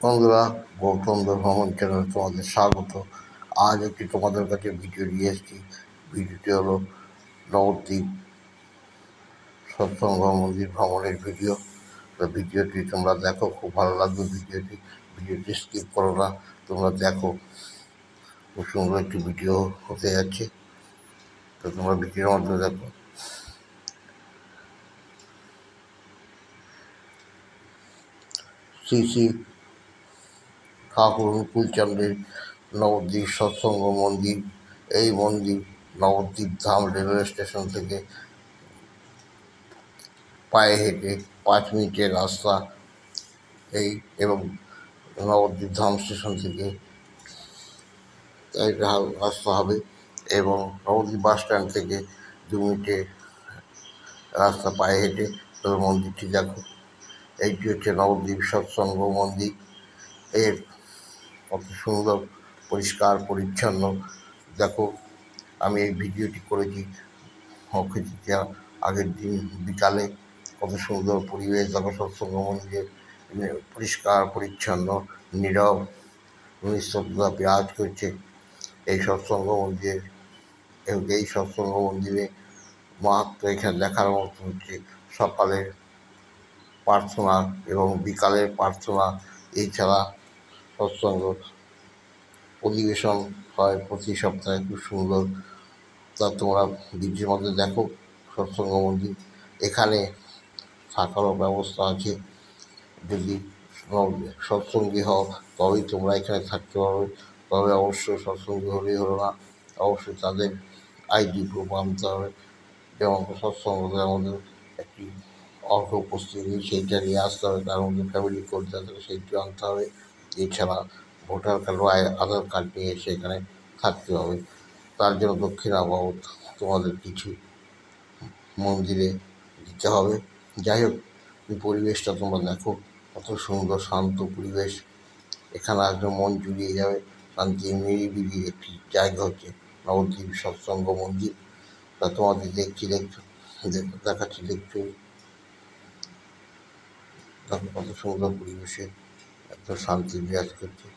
বন্ধুরা, গৌতম দে ভ্রমণ চ্যানেলে তোমাদের স্বাগত। আজ একটি তোমাদের কাছে ভিডিও নিয়ে এসেছি। ভিডিওটি হলো নবদ্বীপ সৎসঙ্গ মন্দির ভ্রমণের ভিডিও। তো ভিডিওটি তোমরা দেখো, খুব ভালো লাগবে ভিডিওটি স্কিপ করো না, তোমরা দেখো। খুব সুন্দর একটি ভিডিও হতে যাচ্ছে, তো তোমরা ভিডিওর মাধ্যমে দেখো। শ্রী শ্রী ঠাকুর অনুকূলচন্দ্রের নবদ্বীপ সৎসঙ্গ মন্দির। এই মন্দির নবদ্বীপ ধাম রেলওয়ে স্টেশন থেকে পায়ে হেঁটে 5 মিনিটের রাস্তা। এবং নবদ্বীপ ধাম স্টেশন থেকে রাস্তা হবে, এবং নবদ্বীপ বাস স্ট্যান্ড থেকে 2 মিনিটের রাস্তা পায়ে হেঁটে। তবে মন্দিরটি দেখো, এইটি হচ্ছে নবদ্বীপ সৎসঙ্গ মন্দির। এর কত সুন্দর, পরিষ্কার পরিচ্ছন্ন। দেখো, আমি এই ভিডিওটি করেছি অক্ষয় তৃতীয়া আগের দিন বিকালে। কত সুন্দর পরিবেশ দেখো, সৎসঙ্গ মন্দিরে পরিষ্কার পরিচ্ছন্ন, নীরব, নিস্তব্ধতা বিরাজ করছে এই সৎসঙ্গ মন্দিরে। এবং এই সৎসঙ্গ মন্দিরে মাহাত্ম্য এখানে দেখার মতো হচ্ছে সকালের প্রার্থনা এবং বিকালের প্রার্থনা। এছাড়া সৎসঙ্গ অধিবেশন হয় প্রতি সপ্তাহে, খুব সুন্দর। তা তোমরা ভিডিওর মধ্যে দেখো সৎসঙ্গ মন্দির। এখানে থাকারও ব্যবস্থা আছে। যদি সৎসঙ্গী হও তবেই তোমরা এখানে থাকতে পারবে। তবে অবশ্যই সৎসঙ্গী হলেই হলো না, অবশ্যই তাদের আইডি প্রুফ আনতে হবে। যেমন সৎসঙ্গতে আমাদের একটি অর্থ উপস্থিতি, সেইটা নিয়ে আসতে হবে। তার মধ্যে ফ্যামিলি কোড যাতে সেইটি আনতে হবে। এছাড়া ভোটার কার্ড বা আধার কার্ড নিয়ে সেখানে থাকতে হবে। তার জন্য দক্ষিণা বাবদ তোমাদের কিছু মন্দিরে দিতে হবে। যাই হোক, পরিবেশটা তোমরা দেখো, কত সুন্দর শান্ত পরিবেশ। এখানে আসলে মন জুড়িয়ে যাবে। শান্তি নিরিবিলি একটি জায়গা হচ্ছে নবদ্বীপ সৎসঙ্গ মন্দির। তা তোমাদের দেখাচ্ছি, দেখছো দেখো কত সুন্দর পরিবেশে এত শান্তি বিরাজ করছে।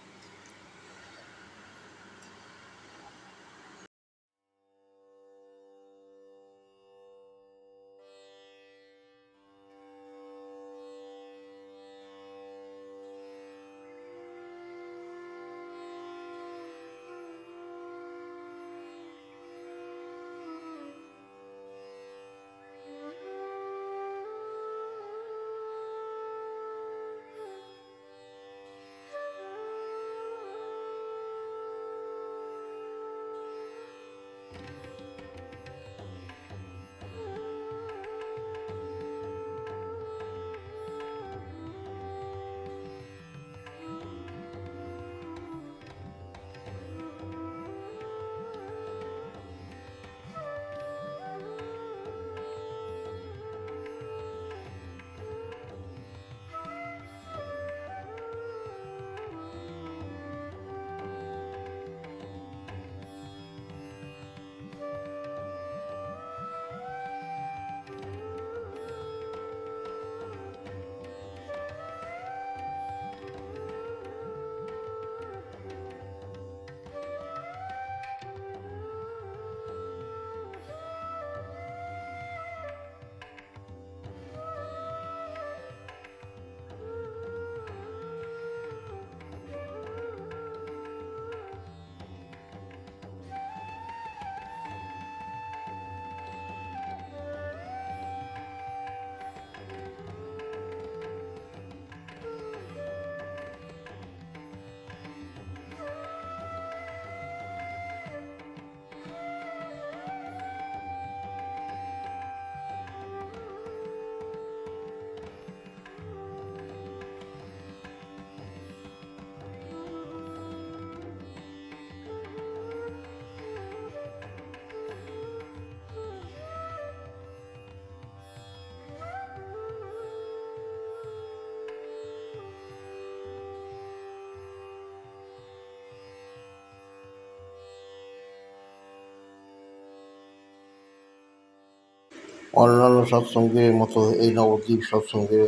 অন্যান্য সৎসঙ্গের মতো এই নবদ্বীপ সৎসঙ্গে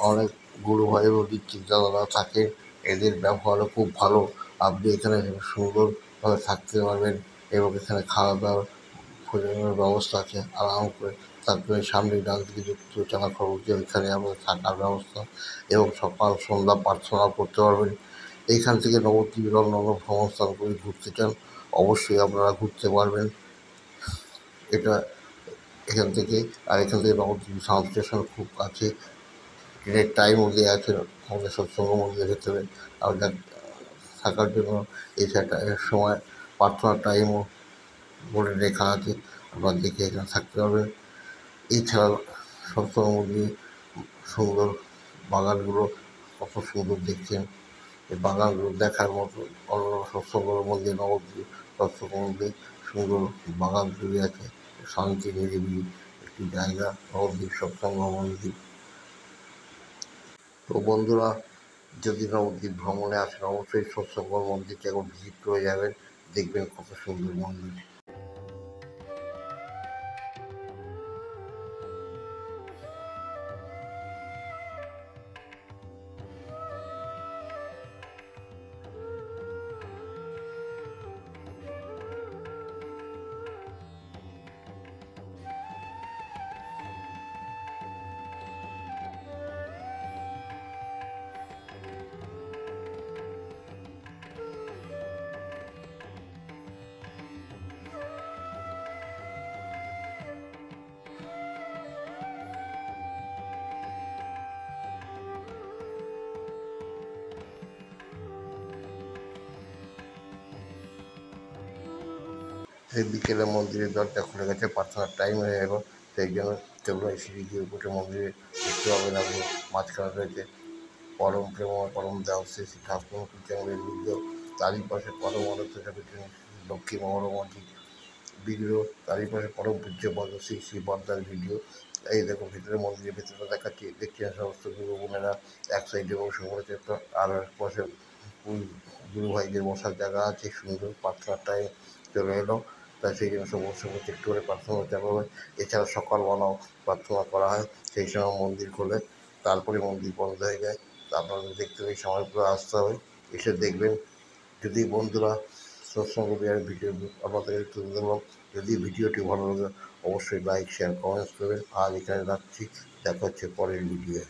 অনেক গুরু ভাই এবং দীক্ষিত দাদারা থাকে। এদের ব্যবহারও খুব ভালো। আপনি এখানে সুন্দরভাবে থাকতে পারবেন এবং এখানে খাওয়া দাওয়ার ভোজনের ব্যবস্থা আছে। আরাম করে তারপরে সামনে ডান দিকে যে চালা খরচ এখানে আপনার থাকার ব্যবস্থা এবং সকাল সন্ধ্যা প্রার্থনা করতে পারবেন। এইখান থেকে নবদ্বীপের অন্যান্য ভ্রমণ স্থানগুলি ঘুরতে চান, অবশ্যই আপনারা ঘুরতে পারবেন। এটা এখান থেকে নবদ্বীপ সাউথ স্টেশন খুব কাছে। ট্রেনের টাইমও দেওয়া আছে আমাদের সৎসঙ্গ মন্দিরের ভেতরে। আপনার থাকার জন্য এই সময় প্রার্থনার টাইমও বলে লেখা আছে, আপনারা দেখে এখানে থাকতে পারবেন। এছাড়াও সৎসঙ্গ মন্দির সুন্দর বাগানগুলো কত সুন্দর দেখছেন। এই বাগানগুলো দেখার মতো। অন্যান্য সৎসঙ্গ মন্দির নবদ্বীপ সৎসঙ্গ মন্দির সুন্দর বাগান তৈরি আছে, শান্তি নিরিবিলি একটি জায়গা নবদ্বীপ সৎসঙ্গ মন্দির। তো বন্ধুরা, যদি নবদ্বীপ ভ্রমণে আসেন অবশ্যই সৎসঙ্গ মন্দিরটা একবার ভিজিট করে যাবেন, দেখবেন কত সুন্দর মন্দির। সেই বিকেলে মন্দিরের দরজা খুলে গেছে, প্রার্থনার টাইম হয়ে গেল, সেই জন্য চলুন এই সিঁড়ি দিয়ে উপরে মন্দিরে দেখতে পাবেন আপনি। মাঝখানে রয়েছে পরম প্রেমময় পরম দেওয়া শ্রী শ্রী ঠাকুর কীর্তনের বিগ্রহ, তারই পাশে পরম আনন্দ ঠাকুর লক্ষ্মী মহরমতির বিগ্রহ, তারই পাশে পরম পূজ্য পদ শ্রী শ্রী বর্দার ভিডিও। এই দেখুন ভিতরে মন্দিরের ভেতরে দেখাচ্ছি, দেখছেন সমস্ত গুরু বোনেরা এক সাইডে বসে পড়েছে, আর পাশে গুরু ভাইদের বসার জায়গা আছে সুন্দর। প্রার্থনার টাইম চলে এলো, তাই সেই জন্য বসে বসে একটু করে প্রার্থনা করতে হবে। এছাড়া সকালবেলাও প্রার্থনা করা হয়, সেই সময় মন্দির খোলে, তারপরে মন্দির বন্ধ হয়ে যায়। আপনাদের দেখতে এই সময় পুরো আসতে হবে, এসে দেখবেন। যদি বন্ধুরা সৎসঙ্গ বিহারের ভিডিও আপনাদের তুলে ধরলাম, যদি ভিডিওটি ভালো লাগে অবশ্যই লাইক শেয়ার কমেন্টস করবেন। আর এখানে রাখছি, দেখা হচ্ছে পরের ভিডিও।